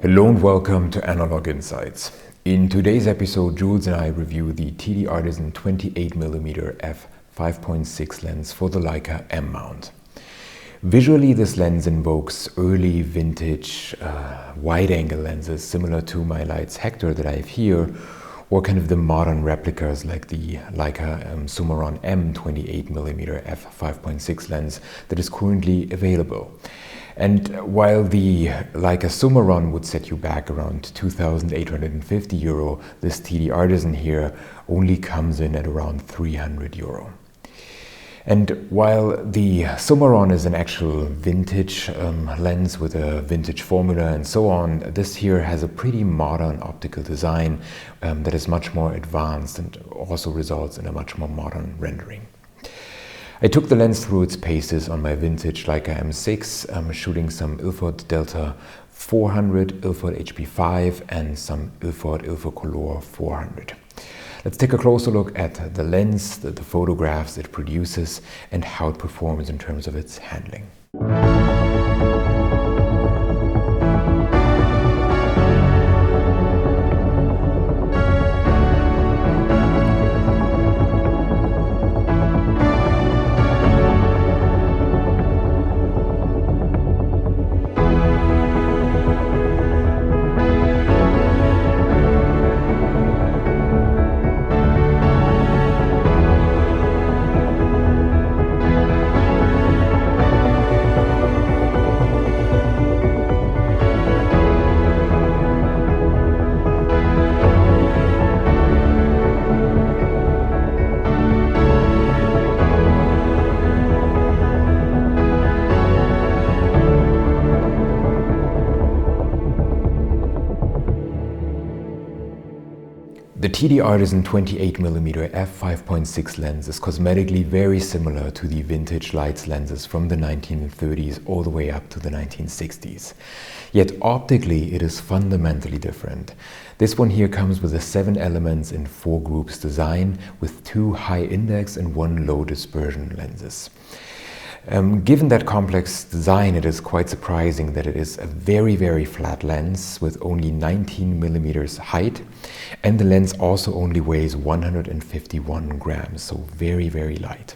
Hello and welcome to Analog Insights. In today's episode, Jules and I review the TTArtisan 28mm f5.6 lens for the Leica M mount. Visually, this lens invokes early vintage wide-angle lenses similar to my Leitz Hektor that I have here, or kind of the modern replicas like the Leica Summaron-M 28mm f5.6 lens that is currently available. And while the Leica Summaron would set you back around €2,850, this TTArtisan here only comes in at around €300. And while the Summaron is an actual vintage lens with a vintage formula and so on, this here has a pretty modern optical design that is much more advanced and also results in a much more modern rendering. I took the lens through its paces on my vintage Leica M6, shooting some Ilford Delta 400, Ilford HP5 and some Ilford Ilfocolor 400. Let's take a closer look at the lens, the photographs it produces, and how it performs in terms of its handling. The TTArtisan 28mm f5.6 lens is cosmetically very similar to the vintage Leitz lenses from the 1930s all the way up to the 1960s. Yet optically it is fundamentally different. This one here comes with a 7 elements in 4 groups design with 2 high index and 1 low dispersion lenses. Given that complex design, it is quite surprising that it is a very, very flat lens with only 19mm height, and the lens also only weighs 151 grams, so very, very light.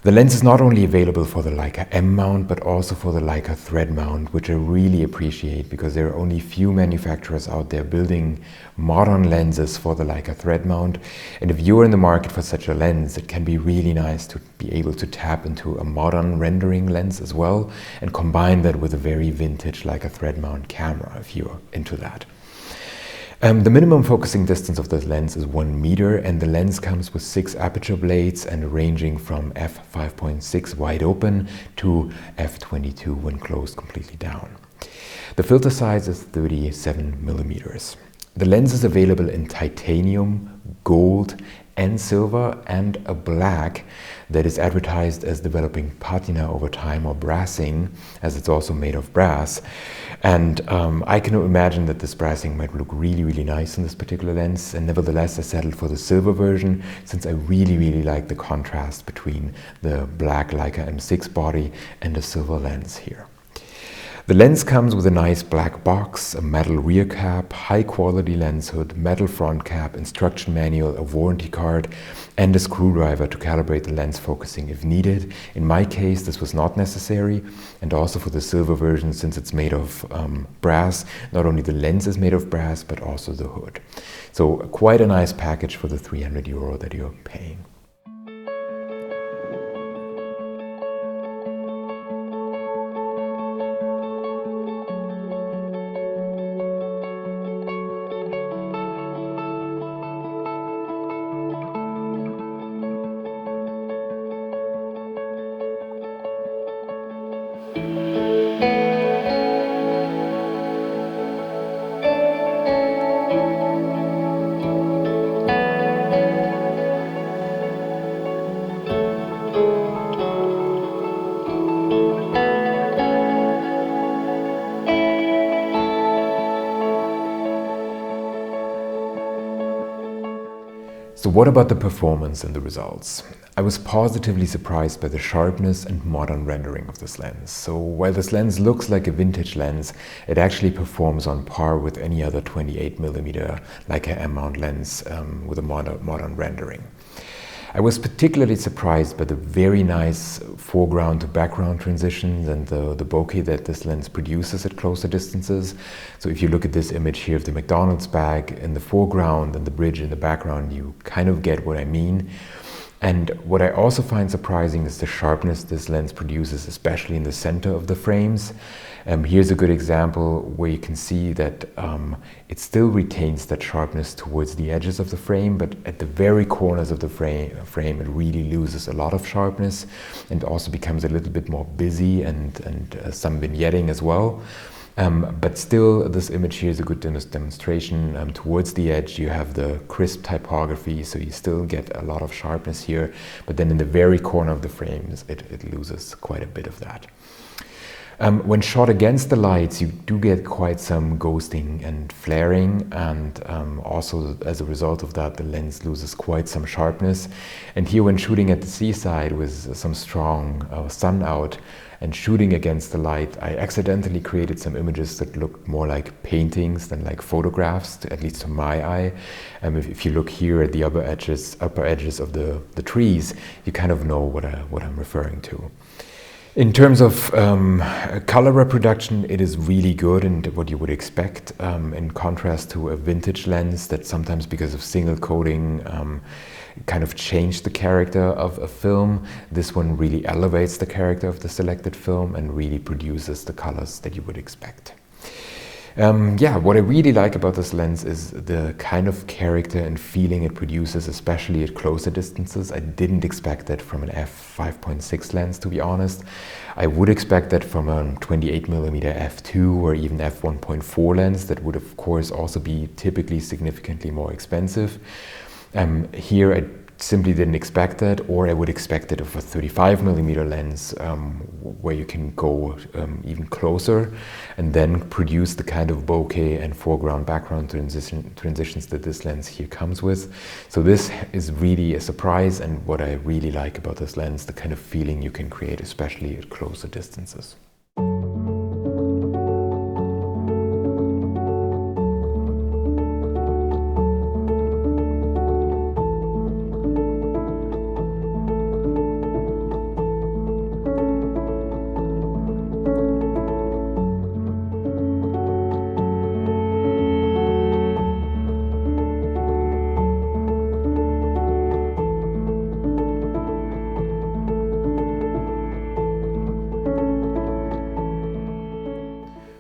The lens is not only available for the Leica M mount, but also for the Leica Thread Mount, which I really appreciate because there are only few manufacturers out there building modern lenses for the Leica Thread Mount. And if you're in the market for such a lens, it can be really nice to be able to tap into a modern rendering lens as well and combine that with a very vintage Leica Thread Mount camera if you're into that. The minimum focusing distance of this lens is 1 meter, and the lens comes with 6 aperture blades and ranging from f5.6 wide open to f22 when closed completely down. The filter size is 37 millimeters. The lens is available in titanium, gold and silver, and a black that is advertised as developing patina over time or brassing, as it's also made of brass. And I can imagine that this brassing might look really, really nice in this particular lens, and nevertheless I settled for the silver version since I really, really like the contrast between the black Leica M6 body and the silver lens here. The lens comes with a nice black box, a metal rear cap, high quality lens hood, metal front cap, instruction manual, a warranty card, and a screwdriver to calibrate the lens focusing if needed. In my case, this was not necessary, and also for the silver version, since it's made of brass, not only the lens is made of brass, but also the hood. So quite a nice package for the €300 that you're paying. So what about the performance and the results? I was positively surprised by the sharpness and modern rendering of this lens. So while this lens looks like a vintage lens, it actually performs on par with any other 28mm Leica M mount lens with a modern rendering. I was particularly surprised by the very nice foreground to background transitions and the bokeh that this lens produces at closer distances. So if you look at this image here of the McDonald's bag in the foreground and the bridge in the background, you kind of get what I mean. And what I also find surprising is the sharpness this lens produces, especially in the center of the frames. Here's a good example where you can see that it still retains that sharpness towards the edges of the frame, but at the very corners of the frame it really loses a lot of sharpness and also becomes a little bit more busy and some vignetting as well. But still, this image here is a good demonstration. Towards the edge you have the crisp typography, so you still get a lot of sharpness here, but then in the very corner of the frames it loses quite a bit of that. When shot against the lights, you do get quite some ghosting and flaring, and also as a result of that the lens loses quite some sharpness. And here, when shooting at the seaside with some strong sun out and shooting against the light, I accidentally created some images that looked more like paintings than like photographs, at least to my eye. If you look here at the upper edges of the trees, you kind of know what I'm referring to. In terms of color reproduction, it is really good and what you would expect, in contrast to a vintage lens that sometimes, because of single coating, kind of changed the character of a film. This one really elevates the character of the selected film and really produces the colors that you would expect. What I really like about this lens is the kind of character and feeling it produces, especially at closer distances. I didn't expect that from an f5.6 lens, to be honest. I would expect that from a 28mm f2 or even f1.4 lens that would of course also be typically significantly more expensive. Here I simply didn't expect that, or I would expect it of a 35mm lens where you can go even closer and then produce the kind of bokeh and foreground background transitions that this lens here comes with. So this is really a surprise, and what I really like about this lens, the kind of feeling you can create, especially at closer distances.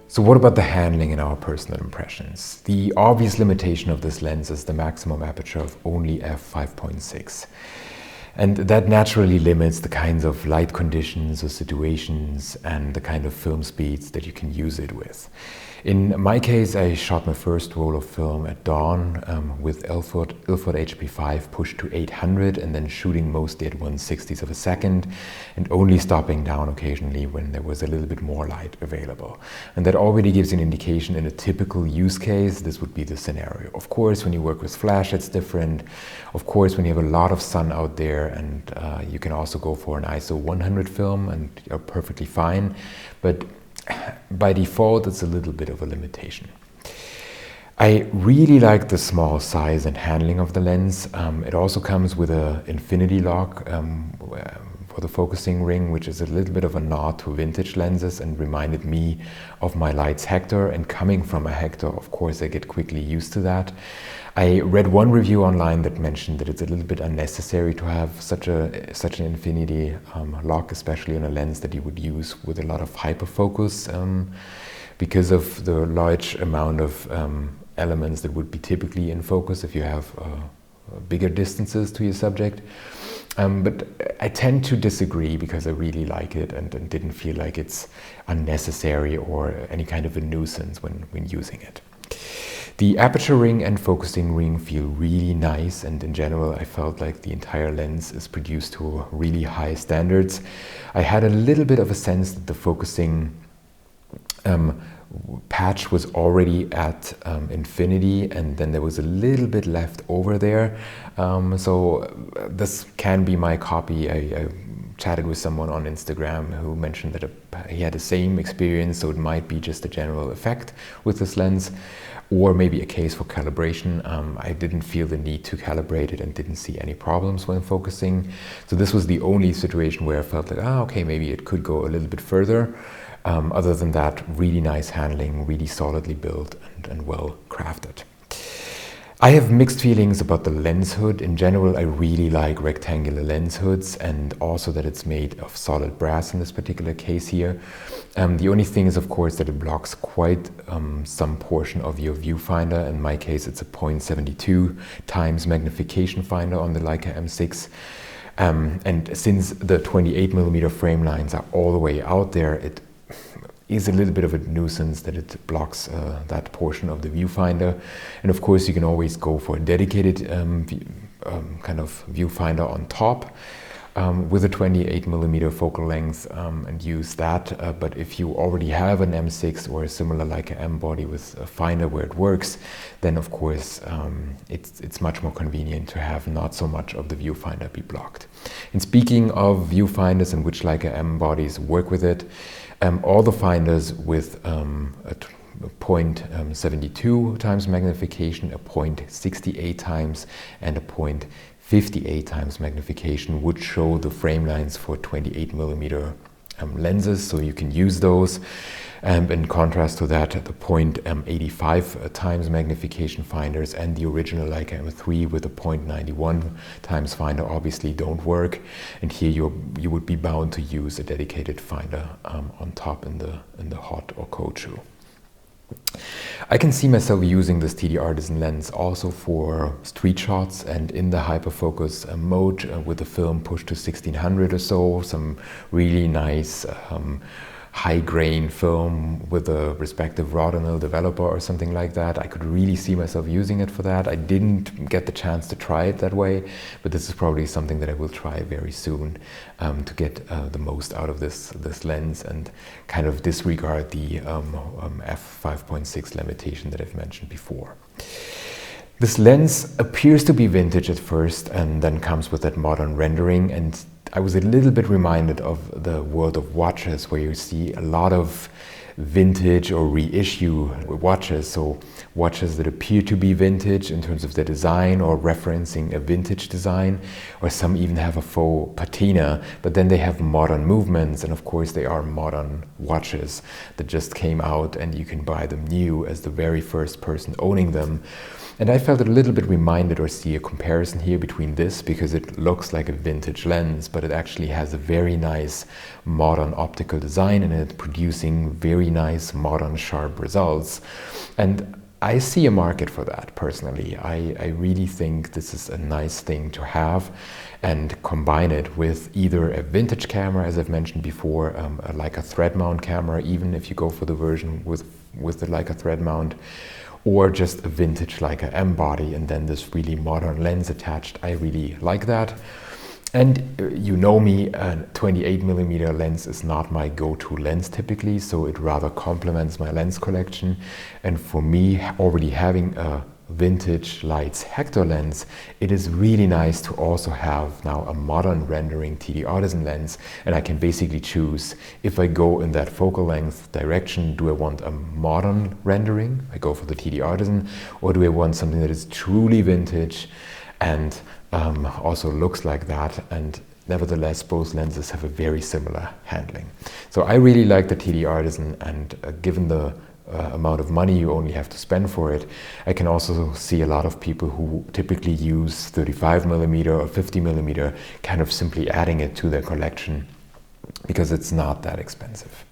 So what about the handling and our personal impressions? The obvious limitation of this lens is the maximum aperture of only f5.6. And that naturally limits the kinds of light conditions or situations and the kind of film speeds that you can use it with. In my case, I shot my first roll of film at dawn with Ilford HP5 pushed to 800 and then shooting mostly at 1/60th of a second and only stopping down occasionally when there was a little bit more light available. And that already gives you an indication in a typical use case, this would be the scenario. Of course, when you work with flash, it's different. Of course, when you have a lot of sun out there, and you can also go for an ISO 100 film and you're perfectly fine. But by default, it's a little bit of a limitation. I really like the small size and handling of the lens. It also comes with an infinity lock for the focusing ring, which is a little bit of a nod to vintage lenses and reminded me of my Leitz Hektor. And coming from a Hektor, of course, I get quickly used to that. I read one review online that mentioned that it's a little bit unnecessary to have such an infinity lock, especially on a lens that you would use with a lot of hyperfocus because of the large amount of elements that would be typically in focus if you have bigger distances to your subject. But I tend to disagree because I really like it and didn't feel like it's unnecessary or any kind of a nuisance when using it. The aperture ring and focusing ring feel really nice, and in general I felt like the entire lens is produced to really high standards. I had a little bit of a sense that the focusing patch was already at infinity, and then there was a little bit left over there. So this can be my copy. I chatted with someone on Instagram who mentioned that he had the same experience, so it might be just a general effect with this lens, or maybe a case for calibration. I didn't feel the need to calibrate it and didn't see any problems when focusing. So this was the only situation where I felt like, okay, maybe it could go a little bit further. Other than that, really nice handling, really solidly built and well crafted. I have mixed feelings about the lens hood. In general, I really like rectangular lens hoods, and also that it's made of solid brass in this particular case here. The only thing is, of course, that it blocks quite some portion of your viewfinder. In my case, it's a 0.72 times magnification finder on the Leica M6. And since the 28mm frame lines are all the way out there, it is a little bit of a nuisance that it blocks that portion of the viewfinder. And of course, you can always go for a dedicated kind of viewfinder on top with a 28mm focal length and use that. But if you already have an M6 or a similar Leica M body with a finder where it works, then of course it's much more convenient to have not so much of the viewfinder be blocked. And speaking of viewfinders and which Leica M bodies work with it, all the finders with a 0.72 times magnification, a 0.68 times, and a 0.58 times magnification would show the frame lines for 28mm lenses, so you can use those. In contrast to that, the 0.85 times magnification finders and the original Leica M3 with a 0.91 times finder obviously don't work, and here you would be bound to use a dedicated finder on top in the hot or cold shoe. I can see myself using this TTArtisan lens also for street shots and in the hyperfocus mode with the film pushed to 1600 or so, some really nice high grain film with a respective Rodinal developer or something like that. I could really see myself using it for that. I didn't get the chance to try it that way, but this is probably something that I will try very soon to get the most out of this lens and kind of disregard the f5.6 limitation that I've mentioned before. This lens appears to be vintage at first and then comes with that modern rendering, and I was a little bit reminded of the world of watches where you see a lot of vintage or reissue watches, so watches that appear to be vintage in terms of their design or referencing a vintage design, or some even have a faux patina, but then they have modern movements, and of course they are modern watches that just came out and you can buy them new as the very first person owning them. And I felt a little bit reminded or see a comparison here between this, because it looks like a vintage lens, but it actually has a very nice modern optical design in it, producing very nice modern sharp results. And I see a market for that personally. I really think this is a nice thing to have, and combine it with either a vintage camera, as I've mentioned before, a Leica Thread Mount camera, even if you go for the version with the Leica Thread Mount, or just a vintage Leica M body and then this really modern lens attached. I really like that. And you know me, a 28mm lens is not my go-to lens typically, so it rather complements my lens collection. And for me, already having a vintage Leitz Hektor lens, it is really nice to also have now a modern rendering TTArtisan lens, and I can basically choose if I go in that focal length direction. Do I want a modern rendering? I go for the TTArtisan, or do I want something that is truly vintage and also looks like that? And nevertheless, both lenses have a very similar handling. So I really like the TTArtisan, and given the amount of money you only have to spend for it, I can also see a lot of people who typically use 35mm or 50mm kind of simply adding it to their collection because it's not that expensive.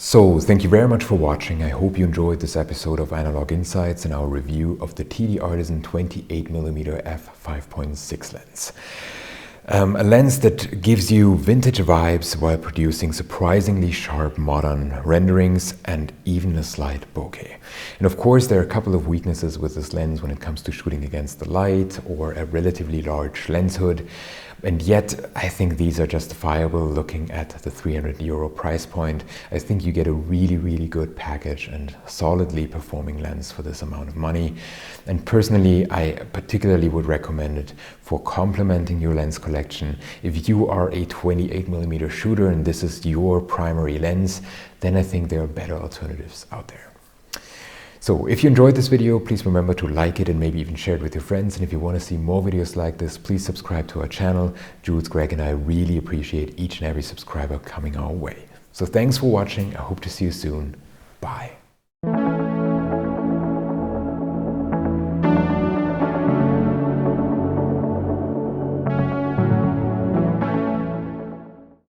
So, thank you very much for watching. I hope you enjoyed this episode of Analog Insights and our review of the TTArtisan 28mm f5.6 lens. A lens that gives you vintage vibes while producing surprisingly sharp modern renderings and even a slight bokeh. And of course, there are a couple of weaknesses with this lens when it comes to shooting against the light or a relatively large lens hood. And yet, I think these are justifiable looking at the €300 price point. I think you get a really good package and solidly performing lens for this amount of money. And personally, I particularly would recommend it for complementing your lens collection. If you are a 28mm shooter and this is your primary lens, then I think there are better alternatives out there. So if you enjoyed this video, please remember to like it and maybe even share it with your friends. And if you want to see more videos like this, please subscribe to our channel. Jules, Greg, and I really appreciate each and every subscriber coming our way. So thanks for watching. I hope to see you soon. Bye.